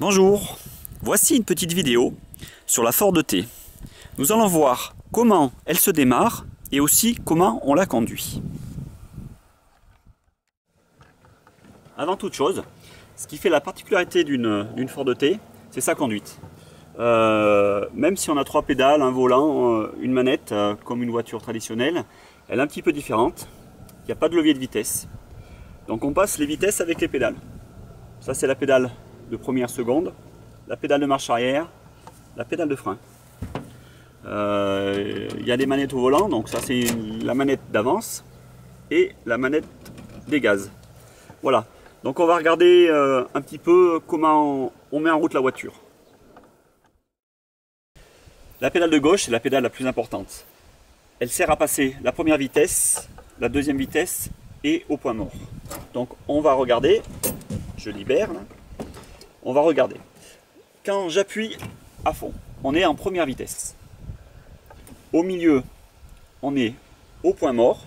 Bonjour, voici une petite vidéo sur la Ford T. Nous allons voir comment elle se démarre et aussi comment on la conduit. Avant toute chose, ce qui fait la particularité d'une Ford T, c'est sa conduite. Même si on a 3 pédales, un volant, une manette, comme une voiture traditionnelle, elle est un petit peu différente. Il n'y a pas de levier de vitesse. Donc on passe les vitesses avec les pédales. Ça c'est la pédale de première seconde, la pédale de marche arrière, la pédale de frein. Il y a des manettes au volant, donc ça c'est la manette d'avance et la manette des gaz. Voilà, donc on va regarder un petit peu comment on met en route la voiture. La pédale de gauche, c'est la pédale la plus importante. Elle sert à passer la première vitesse, la deuxième vitesse et au point mort. Donc on va regarder, je libère là. On va regarder. Quand j'appuie à fond, on est en première vitesse. Au milieu, on est au point mort.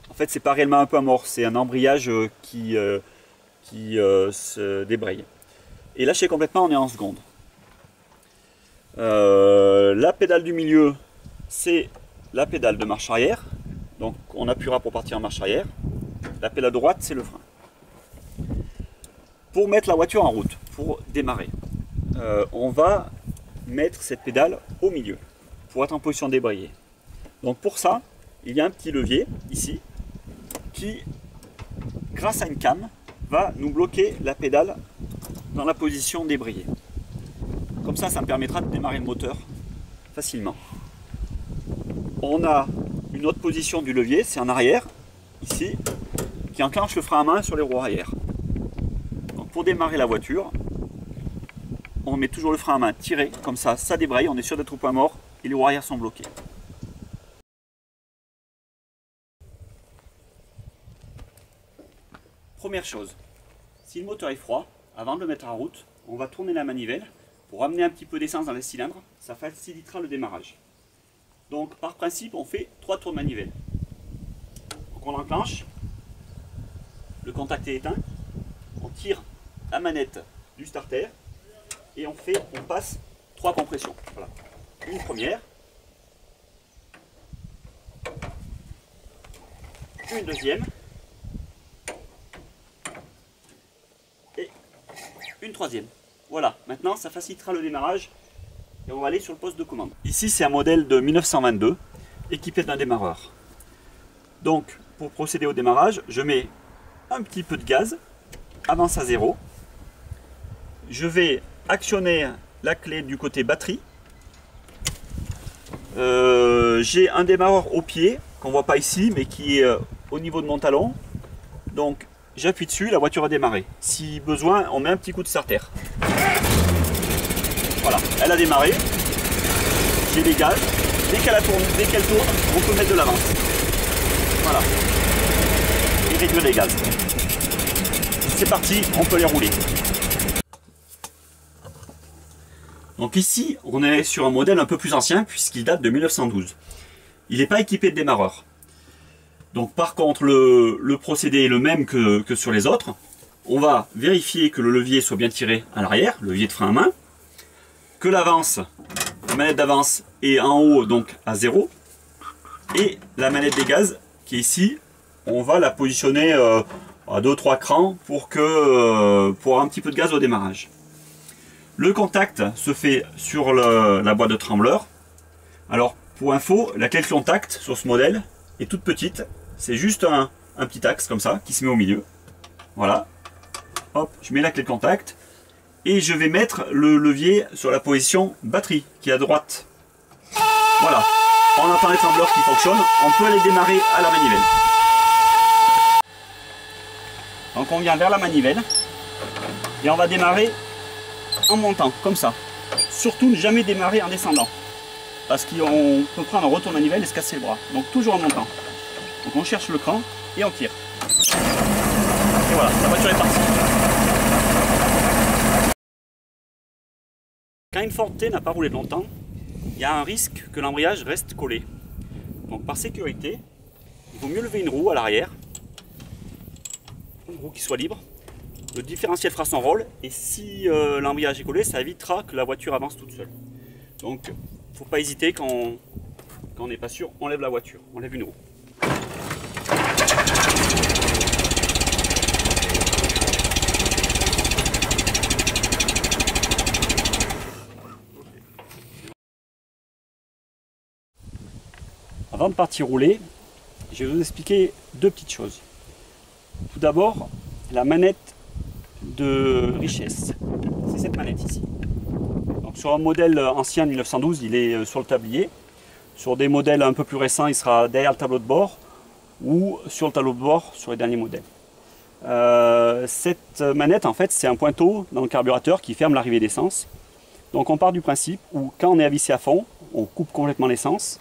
En fait, c'est pas réellement un point mort, c'est un embrayage qui se débraye. Et lâché complètement, on est en seconde. La pédale du milieu, c'est la pédale de marche arrière. Donc, on appuiera pour partir en marche arrière. La pédale droite, c'est le frein. Pour mettre la voiture en route, pour démarrer, on va mettre cette pédale au milieu pour être en position de débrayer. Donc pour ça, il y a un petit levier ici qui, grâce à une came, va nous bloquer la pédale dans la position débrayée. Comme ça, ça me permettra de démarrer le moteur facilement. On a une autre position du levier, c'est en arrière, ici, qui enclenche le frein à main sur les roues arrière. Pour démarrer la voiture, on met toujours le frein à main tiré, comme ça, ça débraye, on est sûr d'être au point mort et les roues arrière sont bloquées. Première chose, si le moteur est froid, avant de le mettre en route, on va tourner la manivelle pour amener un petit peu d'essence dans les cylindres, ça facilitera le démarrage. Donc par principe, on fait 3 tours de manivelle. Donc on enclenche, le contact est éteint, on tire la manette du starter et on passe 3 compressions. Voilà. Une première, une deuxième et une troisième. Voilà, maintenant ça facilitera le démarrage et on va aller sur le poste de commande. Ici c'est un modèle de 1922 équipé d'un démarreur. Donc pour procéder au démarrage, je mets un petit peu de gaz, avance à 0. Je vais actionner la clé du côté batterie. J'ai un démarreur au pied qu'on ne voit pas ici mais qui est au niveau de mon talon. Donc j'appuie dessus, la voiture va démarrer. Si besoin, on met un petit coup de starter. Voilà, elle a démarré. J'ai les gaz. Dès qu'elle tourne, on peut mettre de l'avance. Voilà. Et réduire les gaz. C'est parti, on peut les rouler. Donc ici, on est sur un modèle un peu plus ancien puisqu'il date de 1912. Il n'est pas équipé de démarreur. Donc par contre, le procédé est le même que sur les autres. On va vérifier que le levier soit bien tiré à l'arrière, le levier de frein à main, que l'avance, la manette d'avance est en haut, donc à 0, et la manette des gaz qui est ici, on va la positionner à 2-3 crans pour avoir un petit peu de gaz au démarrage. Le contact se fait sur la boîte de trembleur. Alors pour info, la clé de contact sur ce modèle est toute petite. C'est juste un petit axe comme ça qui se met au milieu. Voilà. Hop, je mets la clé de contact et je vais mettre le levier sur la position batterie qui est à droite. Voilà. On entend les trembleurs qui fonctionnent. On peut les démarrer à la manivelle. Donc on vient vers la manivelle et on va démarrer en montant, comme ça. Surtout ne jamais démarrer en descendant. Parce qu'on peut prendre un retour manivelle et se casser le bras. Donc toujours en montant. Donc on cherche le cran et on tire. Et voilà, la voiture est partie. Quand une Ford T n'a pas roulé longtemps, il y a un risque que l'embrayage reste collé. Donc par sécurité, il vaut mieux lever une roue à l'arrière. Une roue qui soit libre. le différentiel fera son rôle et si l'embrayage est collé, ça évitera que la voiture avance toute seule. Donc, faut pas hésiter quand on n'est pas sûr, on lève la voiture, on lève une roue. Avant de partir rouler, je vais vous expliquer deux petites choses. Tout d'abord, la manette de richesse. C'est cette manette ici. Donc, sur un modèle ancien de 1912, il est sur le tablier. Sur des modèles un peu plus récents, il sera derrière le tableau de bord ou sur le tableau de bord sur les derniers modèles. Cette manette, en fait, c'est un pointeau dans le carburateur qui ferme l'arrivée d'essence. Donc on part du principe où quand on est avissé à fond, on coupe complètement l'essence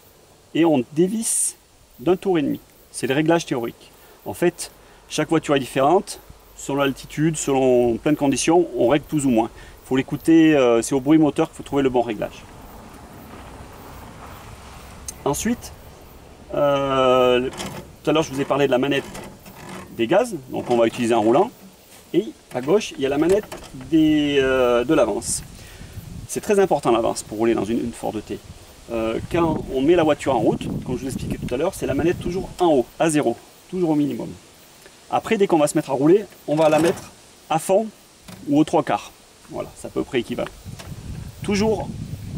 et on dévisse d'un tour et demi. C'est le réglage théorique. En fait, chaque voiture est différente, selon l'altitude, selon plein de conditions, on règle plus ou moins. Il faut l'écouter, c'est au bruit moteur qu'il faut trouver le bon réglage. Ensuite, tout à l'heure je vous ai parlé de la manette des gaz, donc on va utiliser un roulant. Et à gauche, il y a la manette de l'avance. C'est très important l'avance pour rouler dans une Ford T. Quand on met la voiture en route, comme je vous expliquais tout à l'heure, c'est la manette toujours en haut, à 0, toujours au minimum. Après, dès qu'on va se mettre à rouler, on va la mettre à fond ou aux 3/4. Voilà, c'est à peu près équivalent. Toujours,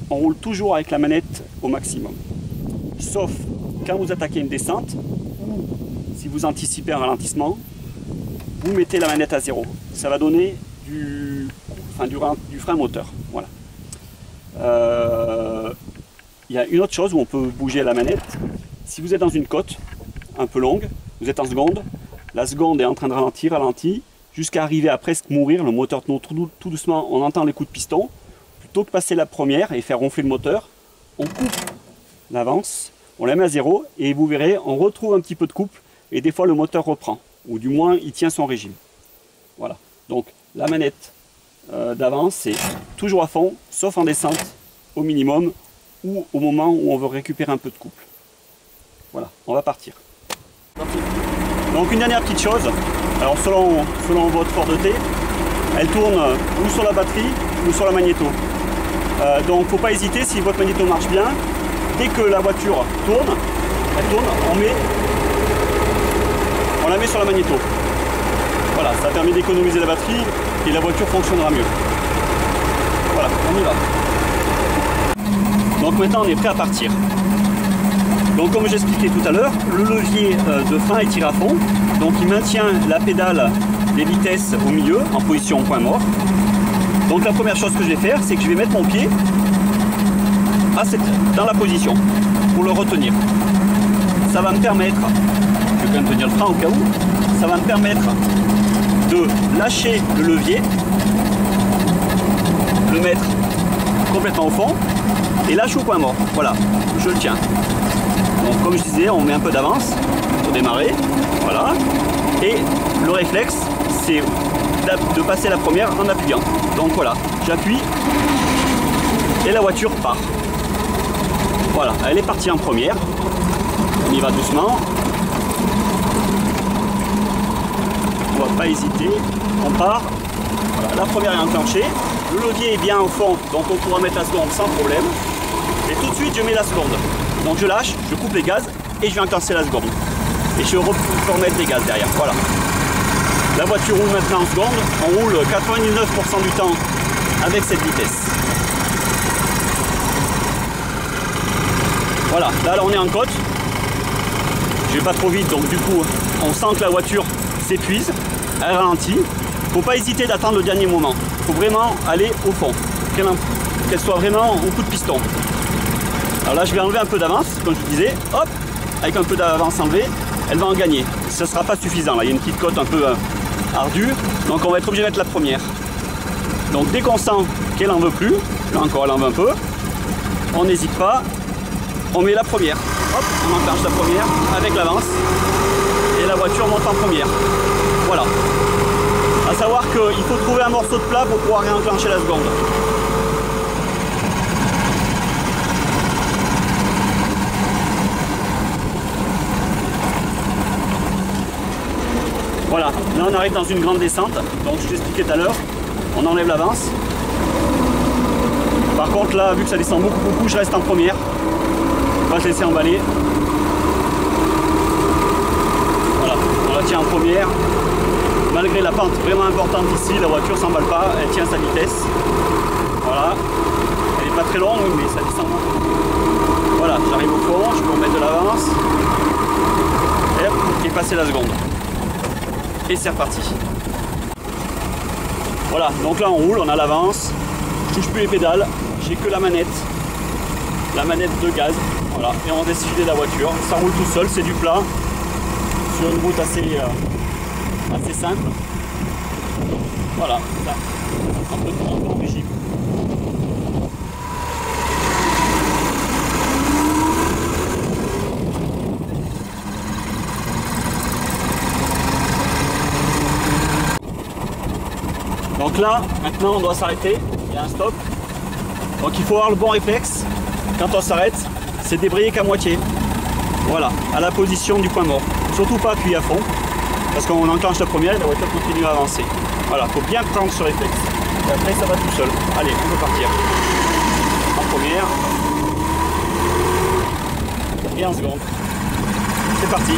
on roule toujours avec la manette au maximum. Sauf quand vous attaquez une descente, ou si vous anticipez un ralentissement, vous mettez la manette à 0. Ça va donner du frein moteur. Voilà. Il y a une autre chose où on peut bouger la manette. Si vous êtes dans une côte un peu longue, vous êtes en seconde, la seconde est en train de ralentir, jusqu'à arriver à presque mourir, le moteur tourne tout doucement, on entend les coups de piston. Plutôt que passer la première et faire ronfler le moteur, on coupe l'avance, on la met à 0 et vous verrez, on retrouve un petit peu de couple et des fois le moteur reprend, ou du moins il tient son régime. Voilà, donc la manette d'avance c'est toujours à fond, sauf en descente, au minimum, ou au moment où on veut récupérer un peu de couple. Voilà, on va partir. Donc une dernière petite chose, alors selon votre Ford T, elle tourne ou sur la batterie ou sur la magnéto. Donc il ne faut pas hésiter, si votre magnéto marche bien, dès que la voiture tourne, on la met sur la magnéto. Voilà, ça permet d'économiser la batterie et la voiture fonctionnera mieux. Voilà, on y va. Donc maintenant on est prêt à partir. Donc comme j'expliquais tout à l'heure, le levier de frein est tiré à fond. Donc il maintient la pédale des vitesses au milieu, en position point mort. Donc la première chose que je vais faire, c'est que je vais mettre mon pied dans la position pour le retenir. Ça va me permettre, je vais quand même tenir le frein au cas où, ça va me permettre de lâcher le levier, le mettre complètement au fond et lâcher au point mort. Voilà, je le tiens. Donc comme je disais, on met un peu d'avance pour démarrer, voilà. Et le réflexe, c'est de passer la première en appuyant. Donc voilà, j'appuie et la voiture part. Voilà, elle est partie en première. On y va doucement. On va pas hésiter. On part. Voilà, la première est enclenchée. Le levier est bien au fond, donc on pourra mettre la seconde sans problème. Et tout de suite, je mets la seconde. Donc je lâche, je coupe les gaz et je vais enclencher la seconde. Et je peux remettre les gaz derrière. Voilà. La voiture roule maintenant en seconde. On roule 99% du temps avec cette vitesse. Voilà, là on est en côte. Je vais pas trop vite, donc du coup on sent que la voiture s'épuise, elle ralentit. Faut pas hésiter d'attendre le dernier moment. Faut vraiment aller au fond, qu'elle soit vraiment au coup de piston. Alors là je vais enlever un peu d'avance, comme je vous disais, hop, avec un peu d'avance enlevée, elle va en gagner. Ce ne sera pas suffisant, là il y a une petite côte un peu ardue, donc on va être obligé de mettre la première. Donc dès qu'on sent qu'elle en veut plus, là encore elle en veut un peu, on n'hésite pas, on met la première. Hop, on enclenche la première avec l'avance et la voiture monte en première. Voilà. À savoir qu'il faut trouver un morceau de plat pour pouvoir réenclencher la seconde. Voilà, là on arrive dans une grande descente, donc je t'expliquais tout à l'heure, on enlève l'avance. Par contre là, vu que ça descend beaucoup, je reste en première. On va se laisser emballer. Voilà, on la tient en première. Malgré la pente vraiment importante ici, la voiture s'emballe pas, elle tient sa vitesse. Voilà, elle n'est pas très longue, mais ça descend beaucoup. Voilà, j'arrive au fond, je peux remettre de l'avance. Et passer la seconde. Et c'est reparti. Voilà, donc là on roule, on a l'avance. Je touche plus les pédales, j'ai que la manette de gaz. Voilà, et on décide de la voiture. Ça roule tout seul, c'est du plat. Sur une route assez simple. Voilà, ça. Un peu en régime. Donc là, maintenant on doit s'arrêter, il y a un stop. Donc il faut avoir le bon réflexe. Quand on s'arrête, c'est débrayer qu'à moitié. Voilà, à la position du point mort. Surtout pas appuyer à fond, parce qu'on enclenche la première et la voiture continue à avancer. Voilà, il faut bien prendre ce réflexe. Et après ça va tout seul. Allez, on peut partir. En première. Et en seconde. C'est parti.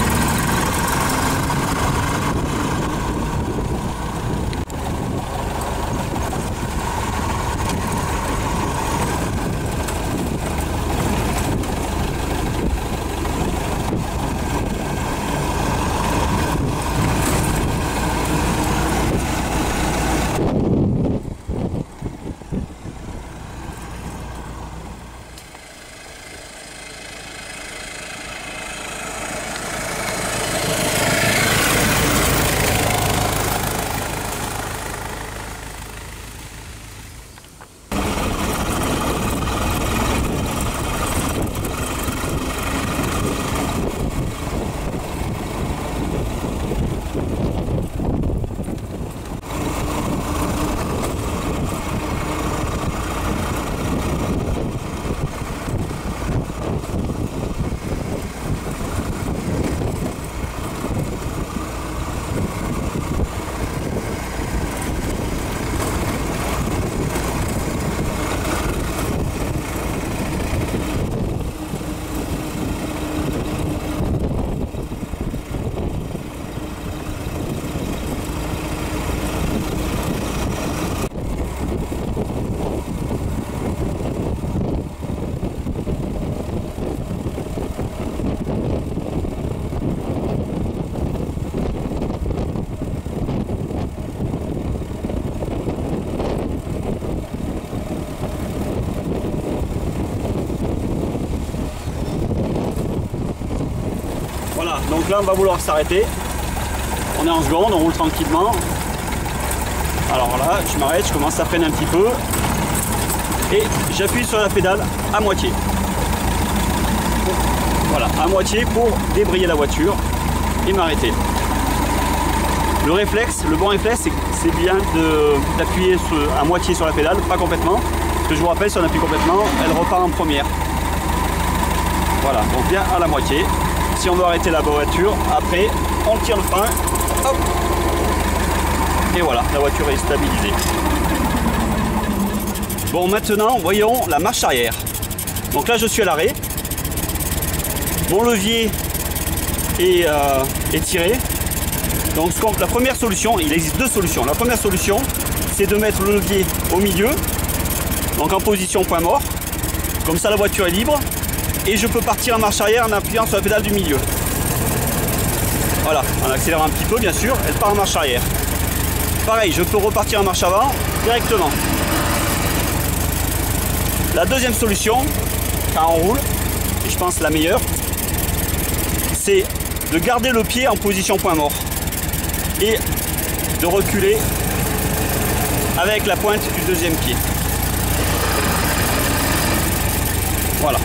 Voilà, donc là on va vouloir s'arrêter. On est en seconde, on roule tranquillement. Alors là, je m'arrête, je commence à freiner un petit peu. Et j'appuie sur la pédale à moitié. Voilà, à moitié pour débrayer la voiture et m'arrêter. Le réflexe, le bon réflexe, c'est bien d'appuyer à moitié sur la pédale, pas complètement. Parce que je vous rappelle, si on appuie complètement, elle repart en première. Voilà, donc bien à la moitié. Si on veut arrêter la voiture, après on tire le frein, hop, et voilà, la voiture est stabilisée. Bon, maintenant voyons la marche arrière. Donc là je suis à l'arrêt, mon levier est tiré. Donc la première solution, il existe deux solutions. La première solution, c'est de mettre le levier au milieu, donc en position point mort, comme ça la voiture est libre. Et je peux partir en marche arrière en appuyant sur la pédale du milieu. Voilà, en accélérant un petit peu bien sûr, elle part en marche arrière. Pareil, je peux repartir en marche avant directement. La deuxième solution, quand on roule, et je pense la meilleure, c'est de garder le pied en position point mort et de reculer avec la pointe du deuxième pied. Voilà.